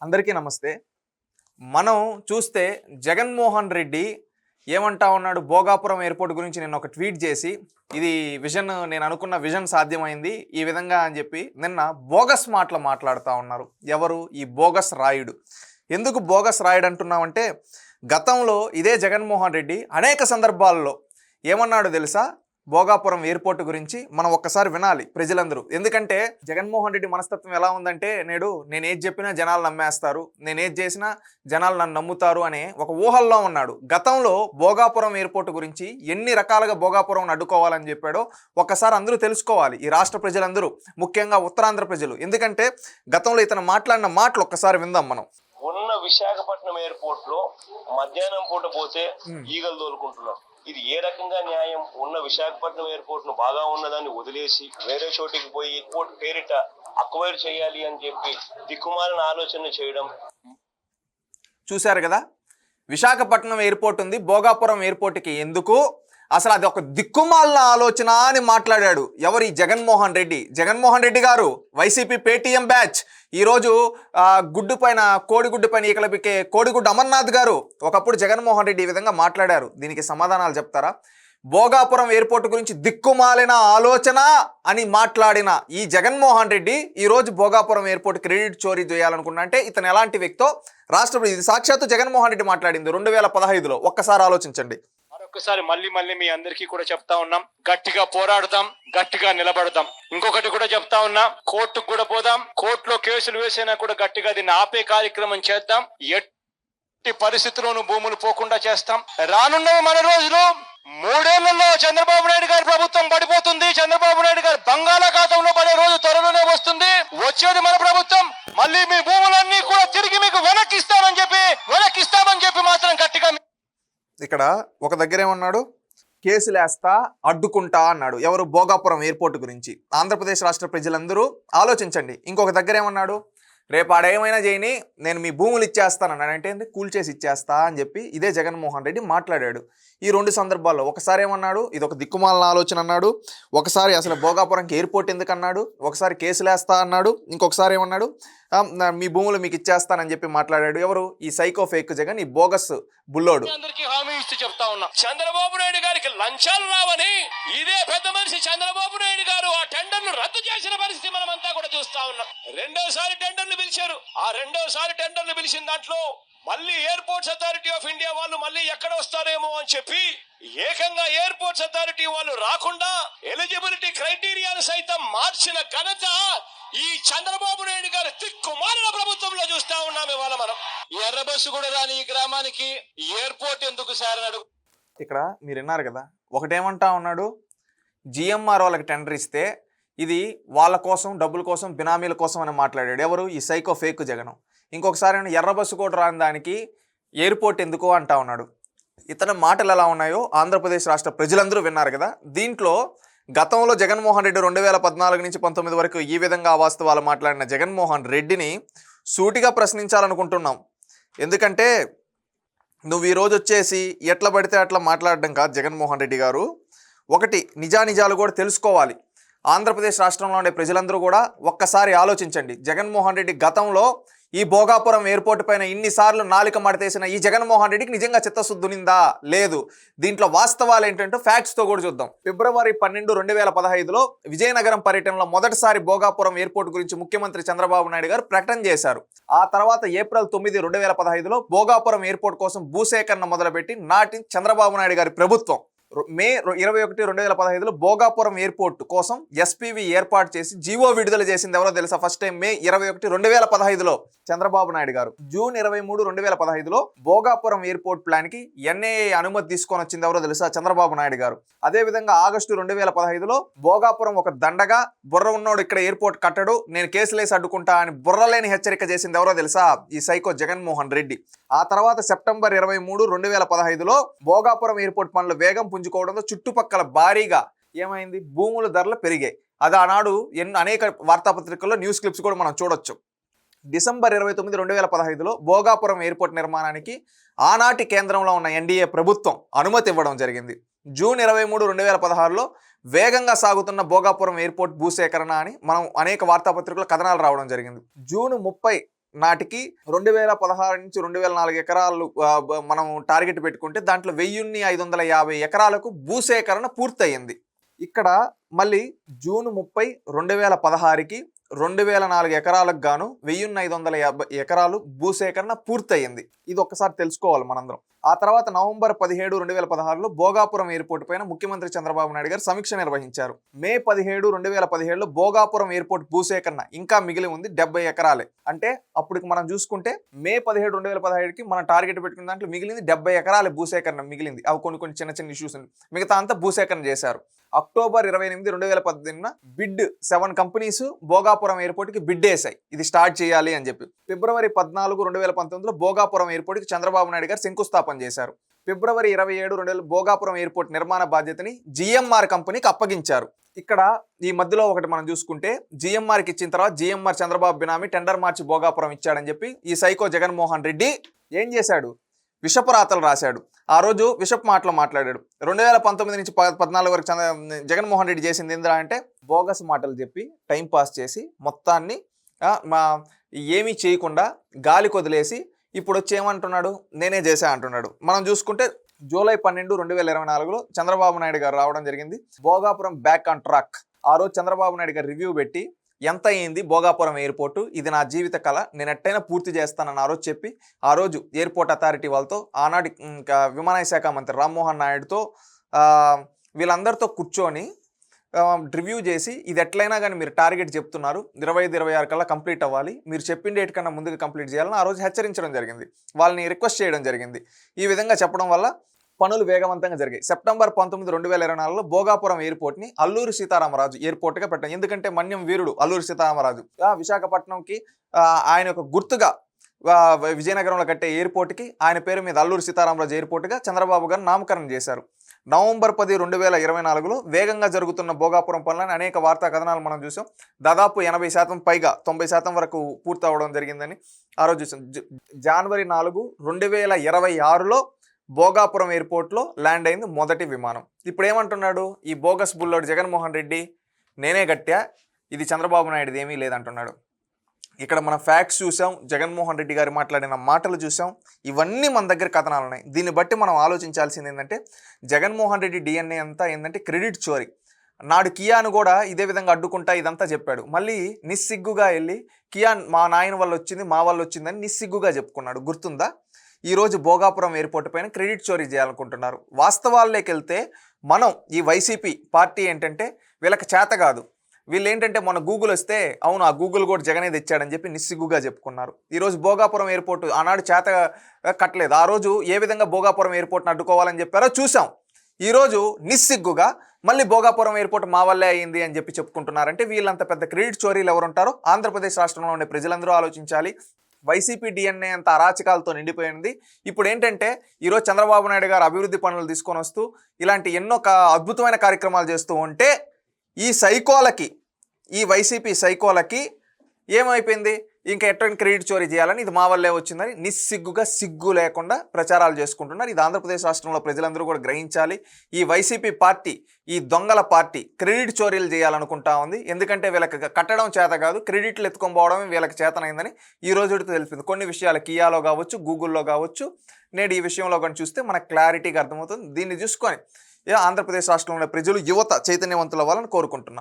అందరికీ నమస్తే. మనం చూస్తే జగన్మోహన్ రెడ్డి ఏమంటా ఉన్నాడు, భోగాపురం ఎయిర్పోర్ట్ గురించి నిన్న ఒక ట్వీట్ చేసి, ఇది విజన్, నేను అనుకున్న విజన్ సాధ్యమైంది ఈ విధంగా అని చెప్పి నిన్న బోగస్ మాటలు మాట్లాడుతూ ఉన్నారు. ఎవరు ఈ బోగస్ రాయుడు? ఎందుకు బోగస్ రాయుడు అంటున్నామంటే, గతంలో ఇదే జగన్మోహన్ రెడ్డి అనేక సందర్భాల్లో ఏమన్నాడు తెలుసా? భోగాపురం ఎయిర్పోర్ట్ గురించి మనం ఒక్కసారి వినాలి ప్రజలందరూ. ఎందుకంటే జగన్మోహన్ రెడ్డి మనస్తత్వం ఎలా ఉందంటే, నేను ఏది చెప్పినా జనాలు నమ్మేస్తారు, నేను ఏది చేసినా జనాలు నన్ను నమ్ముతారు అనే ఒక ఊహల్లో ఉన్నాడు. గతంలో భోగాపురం ఎయిర్పోర్ట్ గురించి ఎన్ని రకాలుగా భోగాపురం అడ్డుకోవాలని చెప్పాడో ఒక్కసారి అందరూ తెలుసుకోవాలి, ఈ రాష్ట్ర ప్రజలందరూ, ముఖ్యంగా ఉత్తరాంధ్ర ప్రజలు. ఎందుకంటే గతంలో ఇతను మాట్లాడిన మాటలు ఒక్కసారి విందాం మనం. ఉన్న విశాఖపట్నం ఎయిర్పోర్ట్ లో మధ్యాహ్నం పూట పోతే ఈగలు తోలుకుంటున్నారు. ఇది ఏ రకంగా న్యాయం? ఉన్న విశాఖపట్నం ఎయిర్పోర్ట్ ను బాగా ఉన్నదాన్ని వదిలేసి వేరే చోటికి పోయి ఎయిర్పోర్ట్ పేరిట అక్వైర్ చేయాలి అని చెప్పి దిక్కుమాలిన ఆలోచన చేయడం. చూశారు కదా, విశాఖపట్నం ఎయిర్పోర్ట్ ఉంది, భోగాపురం ఎయిర్పోర్ట్కి ఎందుకు? అసలు అది ఒక దిక్కుమాలిన ఆలోచన అని మాట్లాడాడు. ఎవరి? జగన్మోహన్ రెడ్డి. జగన్మోహన్ రెడ్డి గారు, వైసీపీ పేటీఎం బ్యాచ్, ఈరోజు గుడ్డు పైన కోడిగుడ్డు పైన ఈకల పిక్కే కోడిగుడ్డు అమర్నాథ్ గారు ఒకప్పుడు జగన్మోహన్ రెడ్డి ఈ విధంగా మాట్లాడారు. దీనికి సమాధానాలు చెప్తారా? భోగాపురం ఎయిర్పోర్ట్ గురించి దిక్కుమాలిన ఆలోచన అని మాట్లాడిన ఈ జగన్మోహన్ రెడ్డి ఈరోజు భోగాపురం ఎయిర్పోర్ట్ క్రెడిట్ చోరీ చేయాలనుకున్నా అంటే ఇతను ఎలాంటి వ్యక్తో రాష్ట్రపతి, ఇది సాక్షాత్తు జగన్మోహన్ రెడ్డి మాట్లాడింది 2015లో. ఒక్కసారి ఆలోచించండి. మరొకసారి మళ్ళీ మీ అందరికీ కూడా చెప్తా ఉన్నాం, గట్టిగా పోరాడదాం, గట్టిగా నిలబడదాం. ఇంకొకటి కూడా చెప్తా ఉన్నా, కోర్టుకు కూడా పోదాం, కోర్టులో కేసులు వేసినా కూడా గట్టిగా దీన్ని ఆపే కార్యక్రమం చేద్దాం. ఎట్టి పరిస్థితుల్లోనూ భూములు పోకుండా చేస్తాం. రానున్న మన రోజులు 3 ఏళ్లలో చంద్రబాబు నాయుడు గారి ప్రభుత్వం పడిపోతుంది. చంద్రబాబు నాయుడు గారి బంగాళాఖాతంలో పడే రోజు త్వరలోనే వస్తుంది. వచ్చేది మన ప్రభుత్వం. మళ్ళీ మీ భూములన్నీ కూడా తిరిగి మీకు వెనక్కిస్తామని చెప్పి మాత్రం గట్టిగా. ఇక్కడ ఒక దగ్గర ఏమన్నాడు? కేసులు వేస్తా, అడ్డుకుంటా అన్నాడు. ఎవరు? భోగాపురం ఎయిర్పోర్ట్ గురించి. ఆంధ్రప్రదేశ్ రాష్ట్ర ప్రజలందరూ ఆలోచించండి. ఇంకొక దగ్గర ఏమన్నాడు? రేపు ఆడేమైనా చేయని, నేను మీ భూములు ఇచ్చేస్తానన్నాడు. అంటే కూల్చేసి ఇచ్చేస్తా అని చెప్పి ఇదే జగన్మోహన్ రెడ్డి మాట్లాడాడు ఈ 2 సందర్భాల్లో. ఒకసారి ఏమన్నాడు? ఇది ఒక దిక్కుమాలిన ఆలోచన అన్నాడు. ఒకసారి అసలు భోగాపురంకి ఎయిర్పోర్ట్ ఎందుకు అన్నాడు. ఒకసారి కేసులు వేస్తా అన్నాడు. ఇంకొకసారి ఏమన్నాడు? మీ భూములు మీకు ఇచ్చేస్తానని చెప్పి మాట్లాడాడు. ఎవరు? ఈ సైకో ఫేక్ జగన్, ఈ బోగస్ బుల్లోడు. అందరికీ హామీ ఇస్తూ చెప్తా ఉన్నా, చంద్రబాబు నాయుడు గారికి లంచాలు రావని ఇదే పెద్ద మనిషి చంద్రబాబు నాయుడు గారు ఆ టెండర్ను రద్దు చేసిన పరిస్థితి మనమంతా కూడా చూస్తా ఉన్నాం. రెండోసారి టెండర్లు పిలిచారు. ఆ రెండోసారి టెండర్లు పిలిచిన దాంట్లో మళ్ళీ ఎయిర్పోర్ట్స్ అథారిటీ ఆఫ్ ఇండియా వాళ్ళు మళ్ళీ ఎక్కడ వస్తారేమో అని చెప్పి ఏకంగా ఎయిర్పోర్ట్స్ అథారిటీ వాళ్ళు రాకుండా ఎలిజిబిలిటీ క్రైటీరియాను సైతం మార్చిన ఘనత ఈ చంద్రబాబు నాయుడు గారు తిక్కుమాలిన ప్రభుత్వంలో చూస్తా ఉన్నాం. ఇవాళ మనం ఎర్ర బస్సు కూడా రాని ఈ గ్రామానికి ఎయిర్పోర్ట్ ఎందుకు సార్ అని అడుగు. ఇక్కడ మీరు విన్నారు కదా, ఒకటేమంటా ఉన్నాడు, జిఎంఆర్ వాళ్ళకి టెండర్ ఇస్తే ఇది వాళ్ళ కోసం, డబ్బుల కోసం, బినామీల కోసం అని మాట్లాడాడు. ఎవరు? ఈ సైకో ఫేక్ జగన్. ఇంకొకసారి ఎర్ర బస్సు కూడా రాని దానికి ఎయిర్పోర్ట్ ఎందుకు అంటా ఉన్నాడు. ఇతని మాటలు ఎలా ఉన్నాయో ఆంధ్రప్రదేశ్ రాష్ట్ర ప్రజలందరూ విన్నారు కదా. దీంట్లో గతంలో జగన్మోహన్ రెడ్డి 2014 నుంచి 19 వరకు ఈ విధంగా అవాస్తవాలు మాట్లాడిన జగన్మోహన్ రెడ్డిని సూటిగా ప్రశ్నించాలనుకుంటున్నాం. ఎందుకంటే నువ్వు ఈరోజు వచ్చేసి ఎట్లా పడితే అట్లా మాట్లాడడం కాదు జగన్మోహన్ రెడ్డి గారు. ఒకటి, నిజానిజాలు కూడా తెలుసుకోవాలి. ఆంధ్రప్రదేశ్ రాష్ట్రంలో ఉండే ప్రజలందరూ కూడా ఒక్కసారి ఆలోచించండి. జగన్మోహన్ రెడ్డి గతంలో ఈ భోగాపురం ఎయిర్పోర్ట్ పైన ఇన్నిసార్లు నాలిక మడతేసిన ఈ జగన్మోహన్ రెడ్డికి నిజంగా చిత్తశుద్ధునిందా? లేదు. దీంట్లో వాస్తవాలు ఏంటంటే ఫ్యాక్ట్స్తో కూడా చూద్దాం. ఫిబ్రవరి 12, 2015లో విజయనగరం పర్యటనలో మొదటిసారి భోగాపురం ఎయిర్పోర్ట్ గురించి ముఖ్యమంత్రి చంద్రబాబు నాయుడు గారు ప్రకటన చేశారు. ఆ తర్వాత ఏప్రిల్ 9, 2015లో భోగాపురం ఎయిర్పోర్ట్ కోసం భూసేకరణ మొదలుపెట్టి నాటి చంద్రబాబు నాయుడు గారి ప్రభుత్వం మే 21, 2015లో భోగాపురం ఎయిర్పోర్ట్ కోసం ఎస్పీవి ఏర్పాటు చేసి జీవో విడుదల చేసింది ఎవరో తెలుసా? ఫస్ట్ టైం మే 21, 2015లో చంద్రబాబు నాయుడు గారు. జూన్ 23, 2015లో భోగాపురం ఎయిర్పోర్ట్ ప్లాన్ కి ఎన్ఏఏ అనుమతి తీసుకొని వచ్చింది ఎవరో తెలుసా? చంద్రబాబు నాయుడు గారు. అదేవిధంగా ఆగస్టు 2015లో భోగాపురం ఒక దండగా, బుర్ర ఉన్నోడు ఇక్కడ ఎయిర్పోర్ట్ కట్టడు, నేను కేసులేసి అడ్డుకుంటా అని బుర్రలేని హెచ్చరిక చేసింది ఎవరో తెలుసా? ఈ సైకో జగన్మోహన్ రెడ్డి. ఆ తర్వాత సెప్టెంబర్ 23, 2015లో భోగాపురం ఎయిర్పోర్ట్ పనులు వేగం పుంజుకోవడంతో చుట్టుపక్కల భారీగా ఏమైంది? భూముల ధరలు పెరిగాయి. అది ఆనాడు అనేక వార్తాపత్రికల్లో న్యూస్ క్లిప్స్ కూడా మనం చూడొచ్చు. డిసెంబర్ 29, 2015లో భోగాపురం ఎయిర్పోర్ట్ నిర్మాణానికి ఆనాటి కేంద్రంలో ఉన్న ఎన్డీఏ ప్రభుత్వం అనుమతి ఇవ్వడం జరిగింది. జూన్ 23, 2016లో వేగంగా సాగుతున్న భోగాపురం ఎయిర్పోర్ట్ భూసేకరణ అని మనం అనేక వార్తాపత్రికల్లో కథనాలు రావడం జరిగింది. జూన్ 30 నాటికి 2016 నుంచి 2004 ఎకరాలు మనం టార్గెట్ పెట్టుకుంటే దాంట్లో 1550 ఎకరాలకు భూసేకరణ పూర్తయింది. ఇక్కడ మళ్ళీ జూన్ 30, 2016కి 2004 ఎకరాలకు గాను 1550 ఎకరాలు భూసేకరణ పూర్తయింది. ఇది ఒక్కసారి తెలుసుకోవాలి మనందరం. ఆ తర్వాత నవంబర్ 17, 2016లో భోగాపురం ఎయిర్పోర్ట్ పైన ముఖ్యమంత్రి చంద్రబాబు నాయుడు గారు సమీక్ష నిర్వహించారు. మే 17, 2017లో భోగాపురం ఎయిర్పోర్ట్ భూసేకరణ ఇంకా మిగిలి ఉంది 70 ఎకరాలే. అంటే అప్పటికి మనం చూసుకుంటే మే 17, 2017కి మనం టార్గెట్ పెట్టుకున్న దాంట్లో మిగిలింది 70 ఎకరాల భూసేకరణ మిగిలింది. అవి కొన్ని చిన్న ఇష్యూస్ ఉంది. మిగతా అంతా భూసేకరణ చేశారు. అక్టోబర్ 28, 2018 బిడ్ 7 కంపెనీస్ భోగాపురం ఎయిర్పోర్ట్కి బిడ్ వేసాయి ఇది స్టార్ట్ చేయాలి అని చెప్పి. ఫిబ్రవరి 14, 2019లో భోగాపురం ఎయిర్పోర్ట్కి చంద్రబాబు నాయుడు గారు శంకుస్థాపన చేశారు. ఫిబ్రవరి 27, 2000 భోగాపురం ఎయిర్పోర్ట్ నిర్మాణ బాధ్యతని జిఎంఆర్ కంపెనీకి అప్పగించారు. ఇక్కడ ఈ మధ్యలో ఒకటి మనం చూసుకుంటే జిఎంఆర్కి ఇచ్చిన తర్వాత జిఎంఆర్ చంద్రబాబు బినామీ టెండర్ మార్చి భోగాపురం ఇచ్చాడని చెప్పి ఈ సైకో జగన్మోహన్ రెడ్డి ఏం చేశాడు? విషపరాతలు రాశాడు. ఆ రోజు విషపు మాటలు మాట్లాడాడు. 2019 నుంచి 14 వరకు జగన్మోహన్ రెడ్డి చేసింది ఏంద్రా అంటే బోగస్ మాటలు చెప్పి టైం పాస్ చేసి మొత్తాన్ని ఏమీ చేయకుండా గాలి కొదిలేసి ఇప్పుడు వచ్చి ఏమంటున్నాడు? నేనే చేశా అంటున్నాడు. మనం చూసుకుంటే జూలై 12, 2024లో చంద్రబాబు నాయుడు గారు రావడం జరిగింది. Bhogapuram back on track. ఆ రోజు చంద్రబాబు నాయుడు గారు రివ్యూ పెట్టి ఎంత అయింది భోగాపురం ఎయిర్పోర్టు, ఇది నా జీవిత కళ, నేను ఎట్టయినా పూర్తి చేస్తానని ఆ రోజు చెప్పి ఆ రోజు ఎయిర్పోర్ట్ అథారిటీ వాళ్ళతో ఆనాటి విమానయాన శాఖ మంత్రి రామ్మోహన్ నాయుడుతో వీళ్ళందరితో కూర్చొని రివ్యూ చేసి ఇది ఎట్లయినా కానీ మీరు టార్గెట్ చెప్తున్నారు 25-26 కల్లా కంప్లీట్ అవ్వాలి, మీరు చెప్పిన డేట్ కన్నా ముందుగా కంప్లీట్ చేయాలని ఆ రోజు హెచ్చరించడం జరిగింది. వాళ్ళని రిక్వెస్ట్ చేయడం జరిగింది. ఈ విధంగా చెప్పడం వల్ల పనులు వేగవంతంగా జరిగాయి. సెప్టెంబర్ 19, 2024లో భోగాపురం ఎయిర్పోర్ట్ని అల్లూరి సీతారామరాజు ఎయిర్పోర్ట్గా పెట్టాం. ఎందుకంటే మన్యం వీరుడు అల్లూరి సీతారామరాజు విశాఖపట్నంకి ఆయన ఒక గుర్తుగా విజయనగరంలో కట్టే ఎయిర్పోర్ట్కి ఆయన పేరు మీద అల్లూరి సీతారామరాజు ఎయిర్పోర్ట్గా చంద్రబాబు గారు నామకరణం చేశారు. నవంబర్ 10, 2024లో వేగంగా జరుగుతున్న భోగాపురం పనులను అనేక వార్తా కథనాలు మనం చూసాం. దాదాపు 80% పైగా 90% వరకు పూర్తి అవ్వడం జరిగిందని ఆ రోజు చూసాం. జనవరి 4, 2026లో భోగాపురం ఎయిర్పోర్ట్లో ల్యాండ్ అయింది మొదటి విమానం. ఇప్పుడు ఏమంటున్నాడు ఈ బోగస్ బుల్లోడు జగన్మోహన్ రెడ్డి? నేనే గట్టా, ఇది చంద్రబాబు నాయుడుది ఏమీ లేదంటున్నాడు. ఇక్కడ మనం ఫ్యాక్ట్స్ చూసాం, జగన్మోహన్ రెడ్డి గారు మాట్లాడిన మాటలు చూసాం. ఇవన్నీ మన దగ్గర కథనాలు ఉన్నాయి. దీన్ని బట్టి మనం ఆలోచించాల్సింది ఏంటంటే జగన్మోహన్ రెడ్డి డిఎన్ఏ అంతా ఏంటంటే క్రెడిట్ చోరీ. నాడు కియాను కూడా ఇదే విధంగా అడ్డుకుంటా ఇదంతా చెప్పాడు. మళ్ళీ నిస్సిగ్గుగా వెళ్ళి కియాన్ మా నాయన వల్ల వచ్చింది, మా వల్ల వచ్చిందని నిస్సిగ్గుగా చెప్పుకున్నాడు. గుర్తుందా? ఈరోజు భోగాపురం ఎయిర్పోర్ట్ పైన క్రెడిట్ చోరీ చేయాలనుకుంటున్నారు. వాస్తవాల్లోకి వెళ్తే మనం ఈ వైసీపీ పార్టీ ఏంటంటే వీళ్ళకి చేత కాదు. వీళ్ళు ఏంటంటే మన గూగుల్ వస్తే అవును ఆ గూగుల్ కూడా జగనే తెచ్చాడని చెప్పి నిస్సిగ్గుగా చెప్పుకున్నారు. ఈరోజు భోగాపురం ఎయిర్పోర్ట్ ఆనాడు చేత కట్టలేదు. ఆ రోజు ఏ విధంగా భోగాపురం ఎయిర్పోర్ట్ని అడ్డుకోవాలని చెప్పారో చూసాం. ఈరోజు నిస్సిగ్గుగా మళ్ళీ భోగాపురం ఎయిర్పోర్ట్ మా వల్లే అయింది అని చెప్పి చెప్పుకుంటున్నారంటే వీళ్ళంత పెద్ద క్రెడిట్ చోరీలు ఎవరుంటారో ఆంధ్రప్రదేశ్ రాష్ట్రంలో ఉండే ప్రజలందరూ ఆలోచించాలి. వైసీపీ డిఎన్ఏ అంత అరాచకాలతో నిండిపోయింది. ఇప్పుడు ఏంటంటే ఈరోజు చంద్రబాబు నాయుడు గారు అభివృద్ధి పనులు తీసుకొని వస్తూ ఇలాంటి ఎన్నో అద్భుతమైన కార్యక్రమాలు చేస్తూ ఉంటే ఈ సైకోలకి, ఈ వైసీపీ సైకోలకి ఏమైపోయింది? ఇంకా ఎటువంటి క్రెడిట్ చోరీ చేయాలని ఇది మా వల్లే వచ్చిందని నిస్సిగ్గుగా సిగ్గు లేకుండా ప్రచారాలు చేసుకుంటున్నారు. ఇది ఆంధ్రప్రదేశ్ రాష్ట్రంలో ప్రజలందరూ కూడా గ్రహించాలి. ఈ వైసీపీ పార్టీ, ఈ దొంగల పార్టీ క్రెడిట్ చోరీలు చేయాలనుకుంటా ఉంది. ఎందుకంటే వీళ్ళకి కట్టడం చేత కాదు, క్రెడిట్లు ఎత్తుకొని పోవడమే వీళ్ళకి చేతనైందని ఈ రోజుతో తెలిపింది. కొన్ని విషయాలు కియాలో కావచ్చు, గూగుల్లో కావచ్చు, నేడు ఈ విషయంలో కానీ చూస్తే మనకు క్లారిటీగా అర్థమవుతుంది. దీన్ని చూసుకొని ఆంధ్రప్రదేశ్ రాష్ట్రంలో ప్రజలు యువత చైతన్యవంతులు అవ్వాలని కోరుకుంటున్నాను.